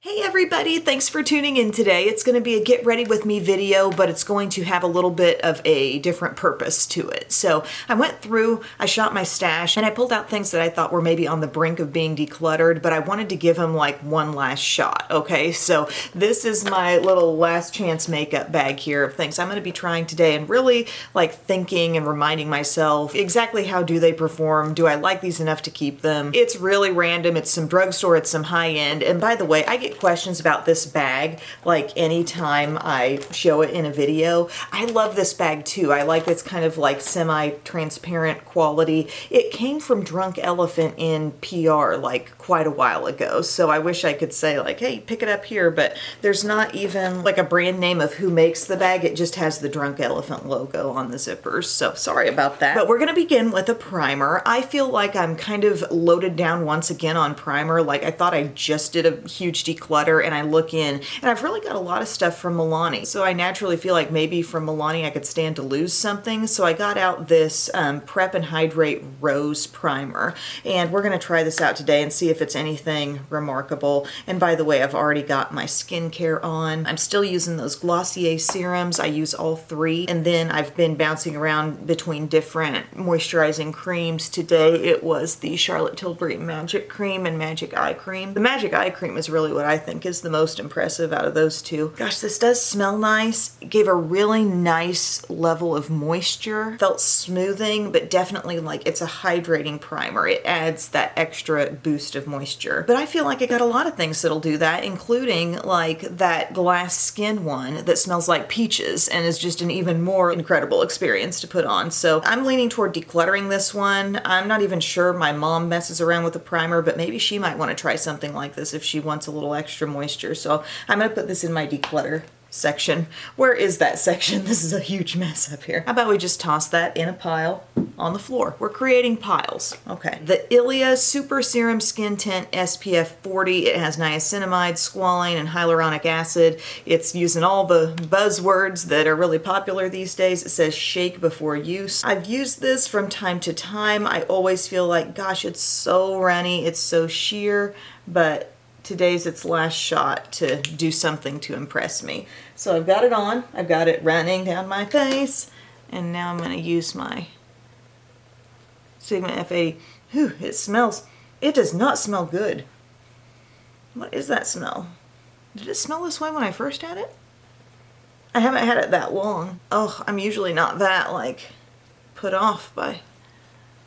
Hey everybody, thanks for tuning in today. It's going to be a get ready with me video, but it's going to have a little bit of a different purpose to it. So I went through, I shot my stash, and I pulled out things that I thought were maybe on the brink of being decluttered, but I wanted to give them like one last shot, okay? So this is my little last chance makeup bag here of things I'm going to be trying today and really like thinking and reminding myself exactly how do they perform? Do I like these enough to keep them? It's really random. It's some drugstore, it's some high end. And by the way, I get questions about this bag like anytime I show it in a video. I love this bag too. I like it's kind of like semi-transparent quality. It came from Drunk Elephant in PR like quite a while ago, so I wish I could say like, hey, pick it up here, but there's not even like a brand name of who makes the bag. It just has the Drunk Elephant logo on the zippers, so sorry about that. But we're gonna begin with a primer. I feel like I'm kind of loaded down once again on primer. Like I thought I just did a huge declutter and I look in and I've really got a lot of stuff from Milani. So I naturally feel like maybe from Milani I could stand to lose something. So I got out this Prep and Hydrate Rose Primer and we're gonna try this out today and see if it's anything remarkable. And by the way, I've already got my skincare on. I'm still using those Glossier serums. I use all three. And then I've been bouncing around between different moisturizing creams. Today it was the Charlotte Tilbury Magic Cream and Magic Eye Cream. The Magic Eye Cream is really what I think is the most impressive out of those two. Gosh, this does smell nice. It gave a really nice level of moisture. Felt smoothing, but definitely like it's a hydrating primer. It adds that extra boost of moisture. But I feel like I got a lot of things that'll do that, including like that glass skin one that smells like peaches and is just an even more incredible experience to put on. So I'm leaning toward decluttering this one. I'm not even sure my mom messes around with the primer, but maybe she might want to try something like this if she wants a little extra moisture. So I'm going to put this in my declutter section. Where is that section? This is a huge mess up here. How about we just toss that in a pile on the floor? We're creating piles. Okay. The Ilia Super Serum Skin Tint SPF 40. It has niacinamide, squalane, and hyaluronic acid. It's using all the buzzwords that are really popular these days. It says shake before use. I've used this from time to time. I always feel like, gosh, it's so runny, it's so sheer, but today's its last shot to do something to impress me. So I've got it on, I've got it running down my face, and now I'm going to use my Sigma F80. Whew, it does not smell good. What is that smell? Did it smell this way when I first had it? I haven't had it that long. Oh, I'm usually not that like put off by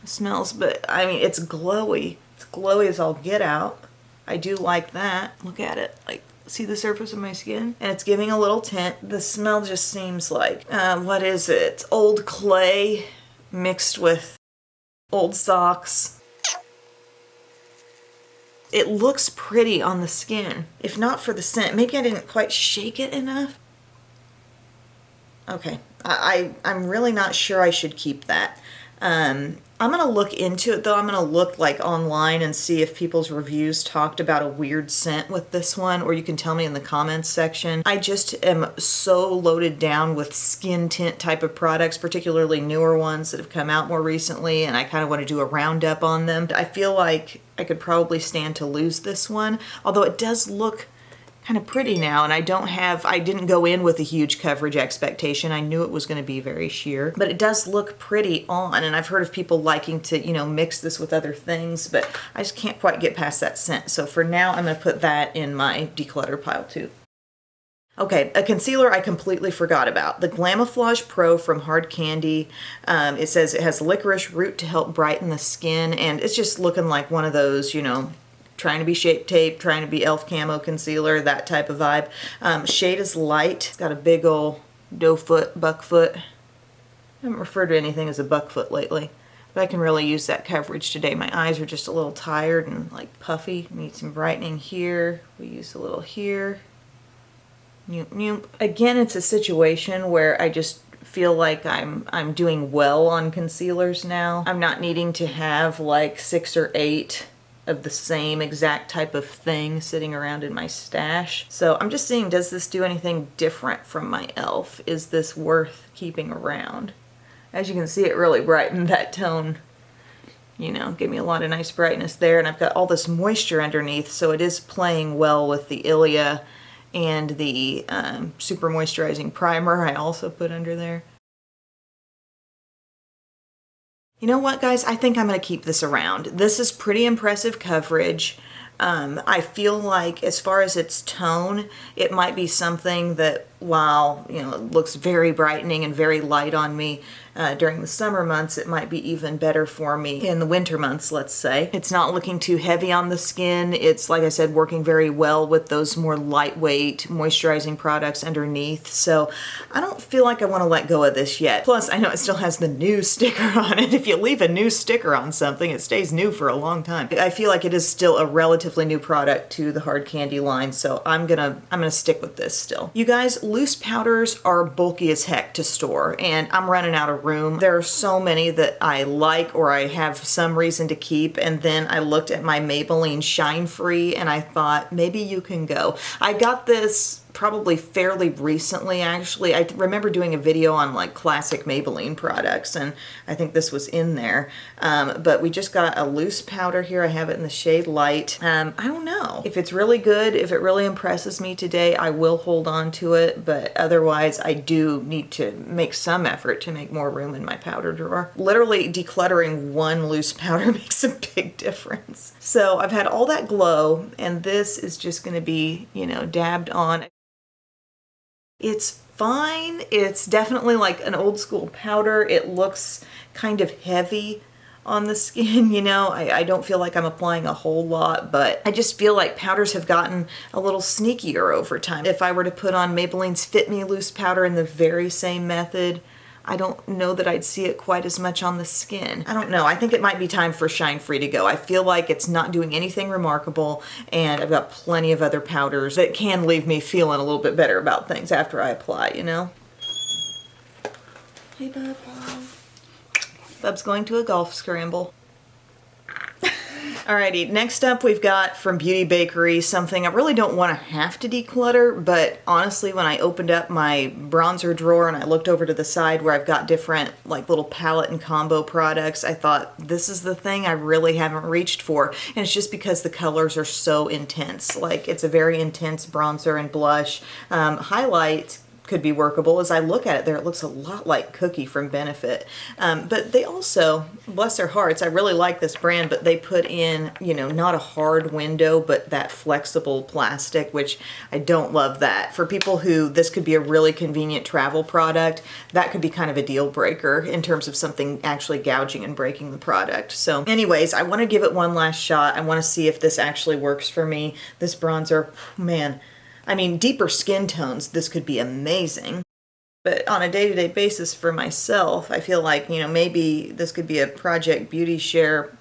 the smells, but I mean, it's glowy. It's glowy as all get out. I do like that. Look at it. Like, see the surface of my skin? And it's giving a little tint. The smell just seems like, what is it? Old clay mixed with old socks. It looks pretty on the skin. If not for the scent, maybe I didn't quite shake it enough. Okay, I'm really not sure I should keep that. I'm gonna look into it though. I'm gonna look like online and see if people's reviews talked about a weird scent with this one, or you can tell me in the comments section. I just am so loaded down with skin tint type of products, particularly newer ones that have come out more recently, and I kind of want to do a roundup on them. I feel like I could probably stand to lose this one, although it does look kind of pretty now, and I didn't go in with a huge coverage expectation. I knew it was going to be very sheer, but it does look pretty on, and I've heard of people liking to, you know, mix this with other things, but I just can't quite get past that scent. So for now, I'm going to put that in my declutter pile too. Okay, a concealer I completely forgot about. The Glamouflage Pro from Hard Candy. It says it has licorice root to help brighten the skin, and it's just looking like one of those, you know, trying to be Shape Tape, trying to be e.l.f. camo concealer, that type of vibe. Shade is light. It's got a big old doe foot, buck foot. I haven't referred to anything as a buck foot lately, but I can really use that coverage today. My eyes are just a little tired and like puffy. Need some brightening here. We use a little here. Noop, noop. Again, it's a situation where I just feel like I'm doing well on concealers now. I'm not needing to have like 6 or 8 of the same exact type of thing sitting around in my stash. So I'm just seeing, does this do anything different from my e.l.f.? Is this worth keeping around? As you can see, it really brightened that tone you know, give me a lot of nice brightness there. And I've got all this moisture underneath, so it is playing well with the Ilia and the super moisturizing primer I also put under there. You know what, guys? I think I'm going to keep this around. This is pretty impressive coverage. I feel like as far as its tone, it might be something that, while, you know, it looks very brightening and very light on me during the summer months, it might be even better for me in the winter months, let's say. It's not looking too heavy on the skin. It's, like I said, working very well with those more lightweight moisturizing products underneath. So I don't feel like I want to let go of this yet. Plus, I know it still has the new sticker on it. If you leave a new sticker on something, it stays new for a long time. I feel like it is still a relatively new product to the hard candy line, so I'm gonna stick with this still. You guys, loose powders are bulky as heck to store, and I'm running out of room. There are so many that I like or I have some reason to keep, and then I looked at my Maybelline Shine Free and I thought, maybe you can go. I got this probably fairly recently, actually. I remember doing a video on like classic Maybelline products, and I think this was in there. But we just got a loose powder here. I have it in the shade Light. I don't know. If it's really good, if it really impresses me today, I will hold on to it, but otherwise I do need to make some effort to make more room in my powder drawer. Literally decluttering one loose powder makes a big difference. So I've had all that glow, and this is just gonna be, you know, dabbed on. It's fine. It's definitely like an old school powder. It looks kind of heavy on the skin, you know. I don't feel like I'm applying a whole lot, but I just feel like powders have gotten a little sneakier over time. If I were to put on Maybelline's Fit Me loose powder in the very same method, I don't know that I'd see it quite as much on the skin. I don't know. I think it might be time for Shine Free to go. I feel like it's not doing anything remarkable, and I've got plenty of other powders that can leave me feeling a little bit better about things after I apply, you know? Hey, Bub. Bub's going to a golf scramble. Alrighty, next up we've got from Beauty Bakery, something I really don't want to have to declutter, but honestly when I opened up my bronzer drawer and I looked over to the side where I've got different like little palette and combo products, I thought this is the thing I really haven't reached for, and it's just because the colors are so intense. Like, it's a very intense bronzer and blush. Highlight could be workable. As I look at it there, it looks a lot like Cookie from Benefit. But they also, bless their hearts, I really like this brand, but they put in, you know, not a hard window, but that flexible plastic, which I don't love that. For people who this could be a really convenient travel product, that could be kind of a deal breaker in terms of something actually gouging and breaking the product. So anyways, I want to give it one last shot. I want to see if this actually works for me. This bronzer, man, I mean, deeper skin tones, this could be amazing. But on a day-to-day basis for myself, I feel like, you know, maybe this could be a Project Beauty Share,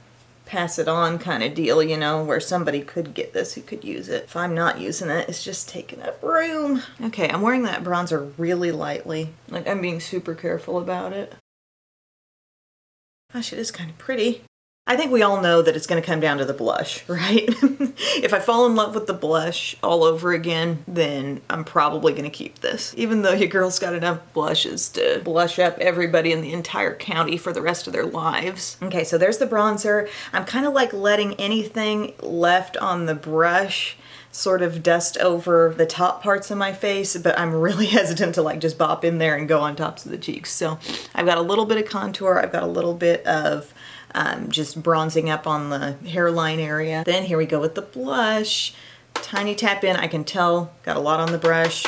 pass it on kind of deal, you know, where somebody could get this who could use it. If I'm not using it, it's just taking up room. Okay, I'm wearing that bronzer really lightly. Like, I'm being super careful about it. Gosh, it is kind of pretty. I think we all know that it's going to come down to the blush, right? If I fall in love with the blush all over again, then I'm probably going to keep this. Even though your girl's got enough blushes to blush up everybody in the entire county for the rest of their lives. Okay, so there's the bronzer. I'm kind of like letting anything left on the brush sort of dust over the top parts of my face, but I'm really hesitant to like just bop in there and go on tops of the cheeks. So I've got a little bit of contour, I've got a little bit of just bronzing up on the hairline area. Then here we go with the blush. Tiny tap in, I can tell, got a lot on the brush.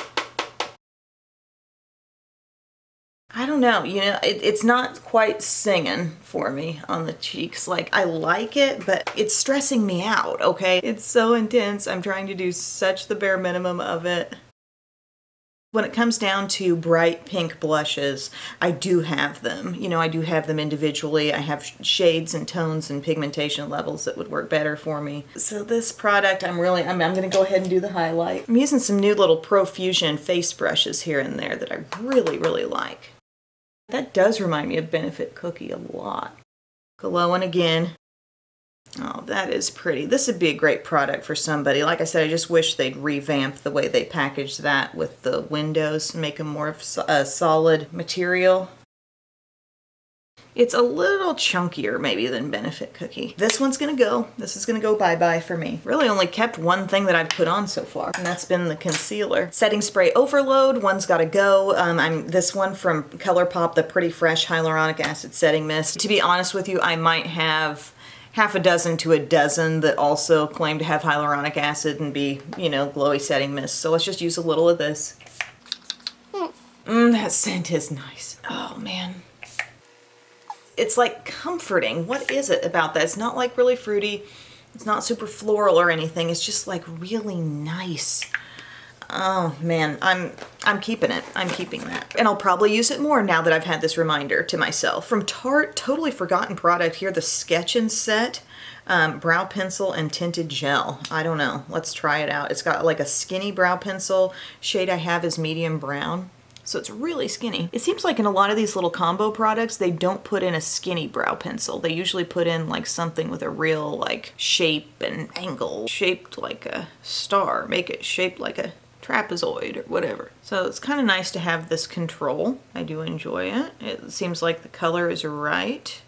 I don't know, you know, it's not quite singing for me on the cheeks. Like, I like it, but it's stressing me out, okay? It's so intense. I'm trying to do such the bare minimum of it. When it comes down to bright pink blushes, I do have them. You know, I do have them individually. I have shades and tones and pigmentation levels that would work better for me. So this product, I'm gonna go ahead and do the highlight. I'm using some new little Profusion face brushes here and there that I really, really like. That does remind me of Benefit Cookie a lot. Glowing again. Oh, that is pretty. This would be a great product for somebody. Like I said, I just wish they'd revamp the way they package that with the windows, make them more of a solid material. It's a little chunkier maybe than Benefit Cookie. This one's gonna go. This is gonna go bye-bye for me. Really only kept one thing that I've put on so far, and that's been the concealer. Setting spray overload, one's gotta go. This one from ColourPop, the Pretty Fresh Hyaluronic Acid Setting Mist. To be honest with you, I might have half a dozen to a dozen that also claim to have hyaluronic acid and be, you know, glowy setting mist. So let's just use a little of this. That scent is nice. Oh man. It's like comforting. What is it about that? It's not like really fruity. It's not super floral or anything. It's just like really nice. Oh man, I'm keeping it. I'm keeping that. And I'll probably use it more now that I've had this reminder to myself. From Tarte, totally forgotten product here, the Sketch and Set brow pencil and tinted gel. I don't know. Let's try it out. It's got like a skinny brow pencil. Shade I have is medium brown. So it's really skinny. It seems like in a lot of these little combo products, they don't put in a skinny brow pencil. They usually put in like something with a real like shape and angle, shaped like a star, make it shaped like a trapezoid or whatever. So it's kind of nice to have this control. I do enjoy it. It seems like the color is right.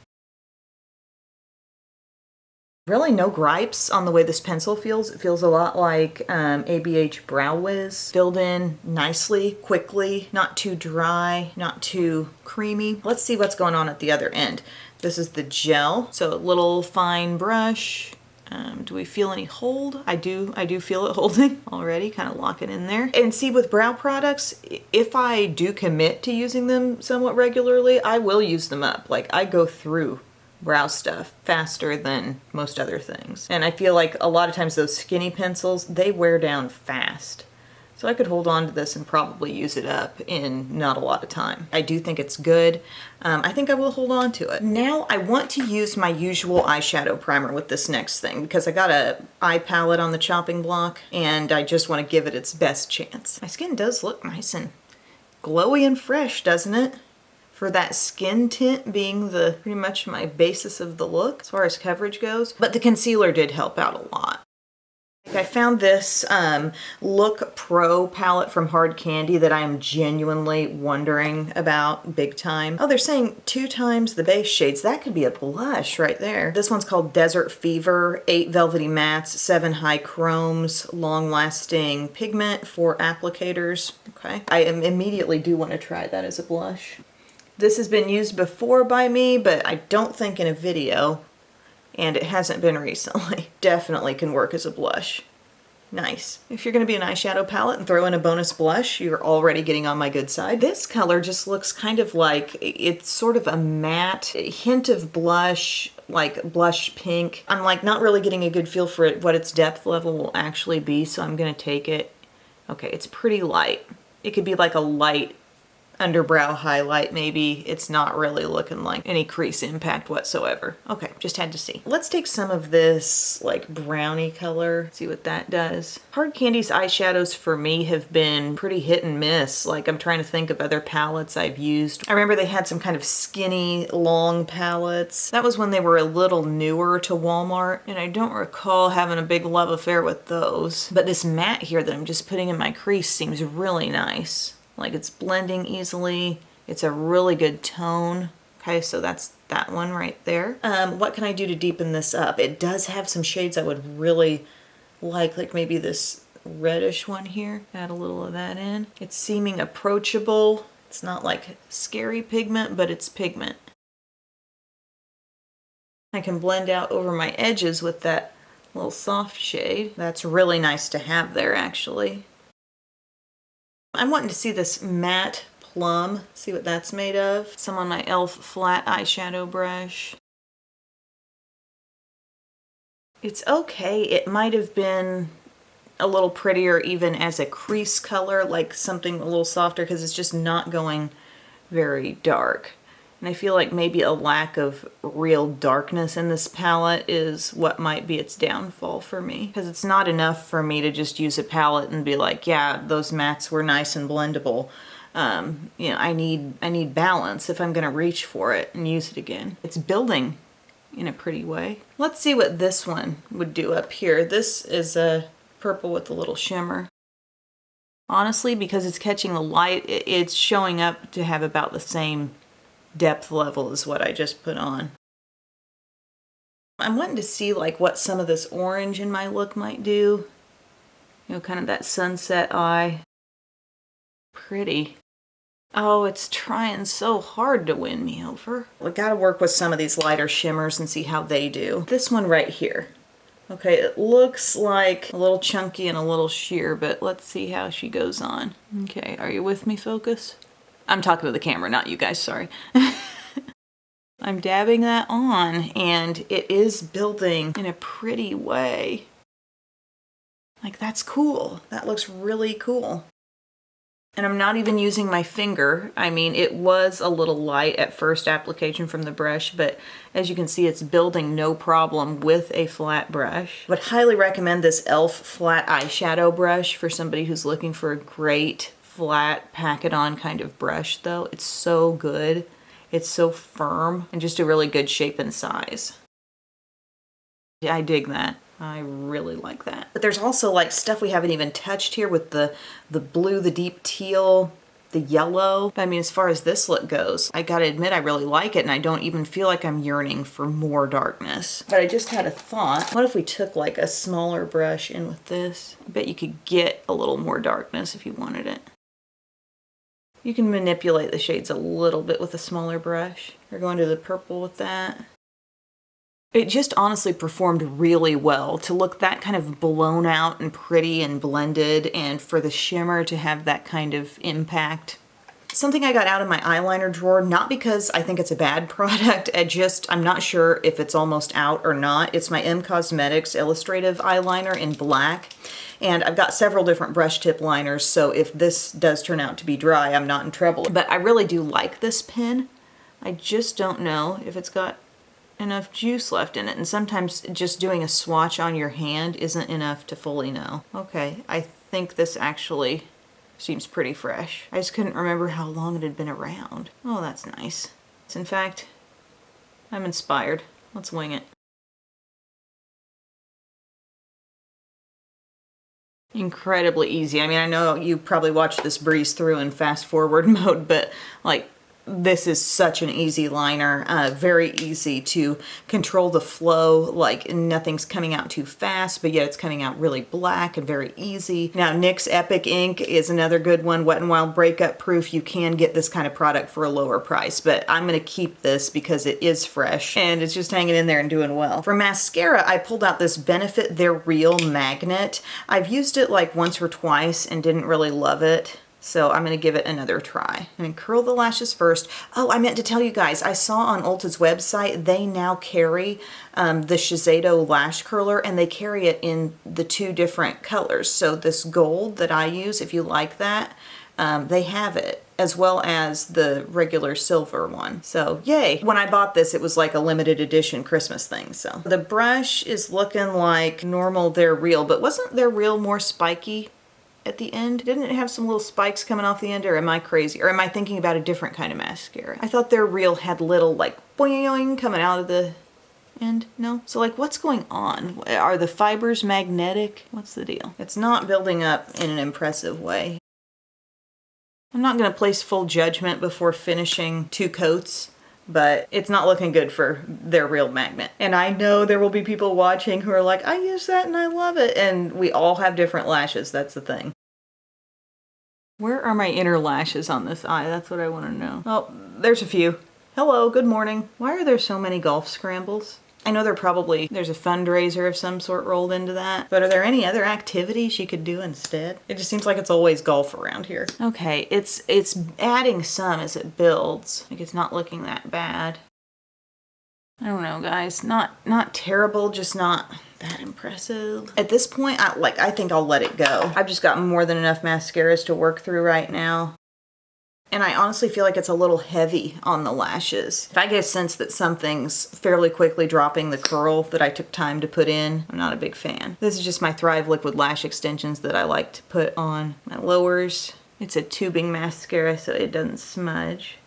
Really no gripes on the way this pencil feels. It feels a lot like ABH Brow Wiz. Filled in nicely, quickly, not too dry, not too creamy. Let's see what's going on at the other end. This is the gel, so a little fine brush. Do we feel any hold? I do feel it holding already, kind of lock it in there. And see, with brow products, if I do commit to using them somewhat regularly, I will use them up. Like I go through brow stuff faster than most other things. And I feel like a lot of times those skinny pencils, they wear down fast. So I could hold on to this and probably use it up in not a lot of time. I do think it's good. I think I will hold on to it. Now I want to use my usual eyeshadow primer with this next thing because I got a eye palette on the chopping block and I just want to give it its best chance. My skin does look nice and glowy and fresh, doesn't it? For that skin tint being pretty much my basis of the look as far as coverage goes. But the concealer did help out a lot. I found this Look Pro palette from Hard Candy that I am genuinely wondering about big time. Oh, they're saying 2 times the base shades. That could be a blush right there. This one's called Desert Fever, 8 velvety mattes, 7 high chromes, long-lasting pigment, 4 applicators. Okay, I immediately do want to try that as a blush. This has been used before by me, but I don't think in a video. And it hasn't been recently. Definitely can work as a blush. Nice. If you're gonna be an eyeshadow palette and throw in a bonus blush, you're already getting on my good side. This color just looks kind of like, it's sort of a matte hint of blush, like blush pink. I'm like not really getting a good feel for it, what its depth level will actually be, so I'm gonna take it. Okay, it's pretty light. It could be like a light underbrow highlight maybe. It's not really looking like any crease impact whatsoever. Okay, just had to see. Let's take some of this like brownie color, see what that does. Hard Candy's eyeshadows for me have been pretty hit and miss. Like I'm trying to think of other palettes I've used. I remember they had some kind of skinny long palettes. That was when they were a little newer to Walmart, and I don't recall having a big love affair with those. But this matte here that I'm just putting in my crease seems really nice. Like it's blending easily. It's a really good tone. Okay, so that's that one right there. What can I do to deepen this up? It does have some shades I would really like maybe this reddish one here. Add a little of that in. It's seeming approachable. It's not like scary pigment, but it's pigment. I can blend out over my edges with that little soft shade. That's really nice to have there actually. I'm wanting to see this matte plum, see what that's made of. Some on my e.l.f. flat eyeshadow brush. It's okay. It might have been a little prettier even as a crease color, like something a little softer, because it's just not going very dark. And I feel like maybe a lack of real darkness in this palette is what might be its downfall for me. Because it's not enough for me to just use a palette and be like, yeah, those mattes were nice and blendable. You know, I need balance if I'm gonna reach for it and use it again. It's building in a pretty way. Let's see what this one would do up here. This is a purple with a little shimmer. Honestly, because it's catching the light, it's showing up to have about the same depth level is what I just put on. I'm wanting to see like what some of this orange in my look might do. You know, kind of that sunset eye. Pretty. Oh, it's trying so hard to win me over. We gotta work with some of these lighter shimmers and see how they do. This one right here. Okay, it looks like a little chunky and a little sheer, but let's see how she goes on. Okay, are you with me, focus? I'm talking to the camera, not you guys, sorry. I'm dabbing that on, and it is building in a pretty way. Like, that's cool. That looks really cool. And I'm not even using my finger. I mean, it was a little light at first application from the brush, but as you can see, it's building no problem with a flat brush. I would highly recommend this e.l.f. flat eyeshadow brush for somebody who's looking for a great flat pack-it-on kind of brush, though. It's so good. It's so firm and just a really good shape and size. Yeah, I dig that. I really like that. But there's also like stuff we haven't even touched here with the blue, the deep teal, the yellow. But I mean, as far as this look goes, I gotta admit I really like it, and I don't even feel like I'm yearning for more darkness. But I just had a thought. What if we took like a smaller brush in with this? I bet you could get a little more darkness if you wanted it. You can manipulate the shades a little bit with a smaller brush. We're going to the purple with that. It just honestly performed really well to look that kind of blown out and pretty and blended, and for the shimmer to have that kind of impact. Something I got out of my eyeliner drawer, not because I think it's a bad product, I'm not sure if it's almost out or not. It's my M Cosmetics Illustrative eyeliner in black. And I've got several different brush tip liners, so if this does turn out to be dry, I'm not in trouble. But I really do like this pen. I just don't know if it's got enough juice left in it, and sometimes just doing a swatch on your hand isn't enough to fully know. Okay, I think this actually seems pretty fresh. I just couldn't remember how long it had been around. Oh, that's nice. In fact, I'm inspired. Let's wing it. Incredibly easy. I mean, I know you probably watched this breeze through in fast forward mode, but like, this is such an easy liner, very easy to control the flow, like nothing's coming out too fast, but yet it's coming out really black and very easy. Now, NYX Epic Ink is another good one, Wet n Wild breakup proof. You can get this kind of product for a lower price, but I'm gonna keep this because it is fresh and it's just hanging in there and doing well. For mascara, I pulled out this Benefit They're Real magnet. I've used it like once or twice and didn't really love it. So I'm gonna give it another try. I'm gonna curl the lashes first. Oh, I meant to tell you guys, I saw on Ulta's website, they now carry the Shiseido lash curler, and they carry it in the 2 different colors. So this gold that I use, if you like that, they have it, as well as the regular silver one. So yay. When I bought this, it was like a limited edition Christmas thing. So the brush is looking like normal They're Real, but wasn't They're Real more spiky at the end? Didn't it have some little spikes coming off the end, or am I crazy? Or am I thinking about a different kind of mascara? I thought They're Real had little like boing coming out of the end. No? So like, what's going on? Are the fibers magnetic? What's the deal? It's not building up in an impressive way. I'm not gonna place full judgment before finishing 2 coats, but it's not looking good for They're Real magnet. And I know there will be people watching who are like, I use that and I love it. And we all have different lashes, that's the thing. Where are my inner lashes on this eye? That's what I want to know. Oh, there's a few. Hello, good morning. Why are there so many golf scrambles? I know there's a fundraiser of some sort rolled into that, but are there any other activities you could do instead? It just seems like it's always golf around here. Okay, it's adding some as it builds. Like, it's not looking that bad. I don't know, guys. Not terrible, just not that impressive. At this point, I think I'll let it go. I've just got more than enough mascaras to work through right now. And I honestly feel like it's a little heavy on the lashes. If I get a sense that something's fairly quickly dropping the curl that I took time to put in, I'm not a big fan. This is just my Thrive Liquid Lash Extensions that I like to put on my lowers. It's a tubing mascara, so it doesn't smudge.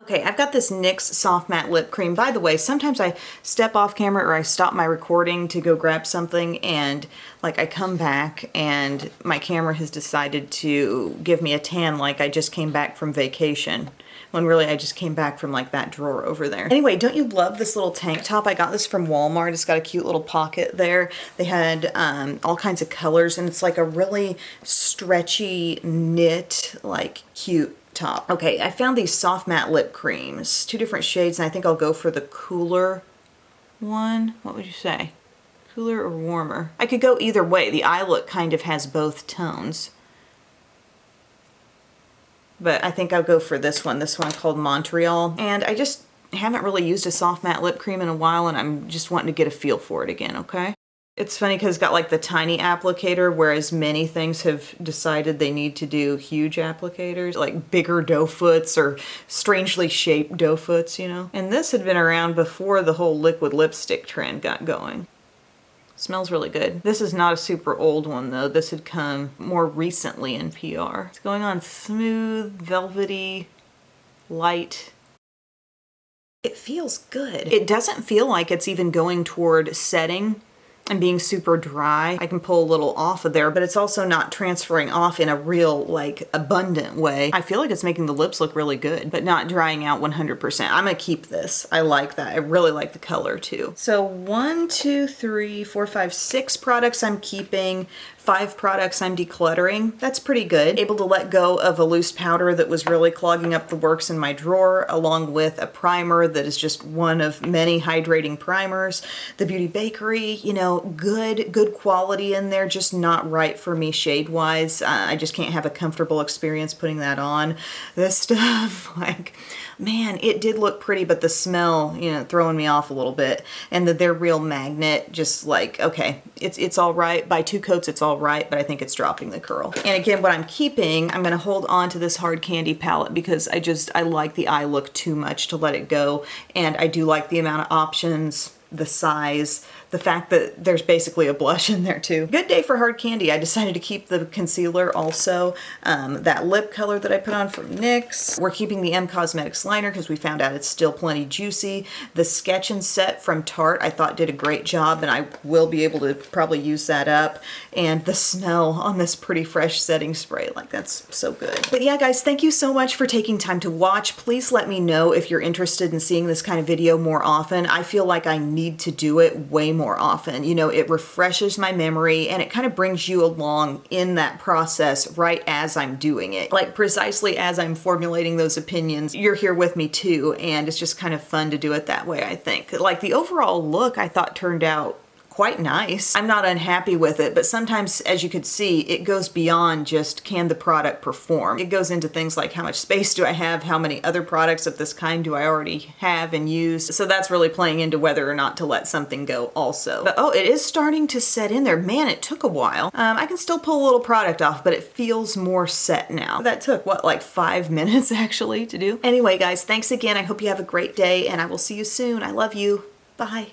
Okay, I've got this NYX Soft Matte Lip Cream. By the way, sometimes I step off camera or I stop my recording to go grab something and like I come back and my camera has decided to give me a tan like I just came back from vacation. When really I just came back from like that drawer over there. Anyway, don't you love this little tank top? I got this from Walmart. It's got a cute little pocket there. They had all kinds of colors and it's like a really stretchy knit, like cute top. Okay, I found these soft matte lip creams, 2 different shades, and I think I'll go for the cooler one. What would you say? Cooler or warmer? I could go either way. The eye look kind of has both tones. But I think I'll go for this one called Montreal. And I just haven't really used a soft matte lip cream in a while and I'm just wanting to get a feel for it again, okay? It's funny because it's got like the tiny applicator, whereas many things have decided they need to do huge applicators, like bigger doe foots or strangely shaped doe foots, you know? And this had been around before the whole liquid lipstick trend got going. Smells really good. This is not a super old one though. This had come more recently in PR. It's going on smooth, velvety, light. It feels good. It doesn't feel like it's even going toward setting and being super dry. I can pull a little off of there, but it's also not transferring off in a real, like, abundant way. I feel like it's making the lips look really good, but not drying out 100%. I'm gonna keep this. I like that. I really like the color too. So 1, 2, 3, 4, 5, 6 products I'm keeping. 5 products I'm decluttering. That's pretty good. Able to let go of a loose powder that was really clogging up the works in my drawer, along with a primer that is just one of many hydrating primers. The Beauty Bakery, you know, good quality in there, just not right for me shade-wise. I just can't have a comfortable experience putting that on. This stuff, like, man, it did look pretty, but the smell, you know, throwing me off a little bit. And their Real Magnet, just like, okay, it's all right. By 2 coats, it's all right, but I think it's dropping the curl. And again, what I'm keeping, I'm gonna hold on to this Hard Candy palette because I like the eye look too much to let it go. And I do like the amount of options, the size, the fact that there's basically a blush in there too. Good day for Hard Candy. I decided to keep the concealer also. That lip color that I put on from NYX. We're keeping the M Cosmetics liner because we found out it's still plenty juicy. The Sketch and Set from Tarte I thought did a great job and I will be able to probably use that up. And the smell on this Pretty Fresh setting spray, like that's so good. But yeah guys, thank you so much for taking time to watch. Please let me know if you're interested in seeing this kind of video more often. I feel like I need to do it way more often. You know, it refreshes my memory and it kind of brings you along in that process right as I'm doing it. Like precisely as I'm formulating those opinions, you're here with me too, and it's just kind of fun to do it that way, I think. Like the overall look I thought turned out quite nice. I'm not unhappy with it, but sometimes, as you could see, it goes beyond just can the product perform. It goes into things like how much space do I have, how many other products of this kind do I already have and use. So that's really playing into whether or not to let something go also. But oh, it is starting to set in there. Man, it took a while. I can still pull a little product off, but it feels more set now. That took, what, like 5 minutes actually to do? Anyway, guys, thanks again. I hope you have a great day and I will see you soon. I love you. Bye.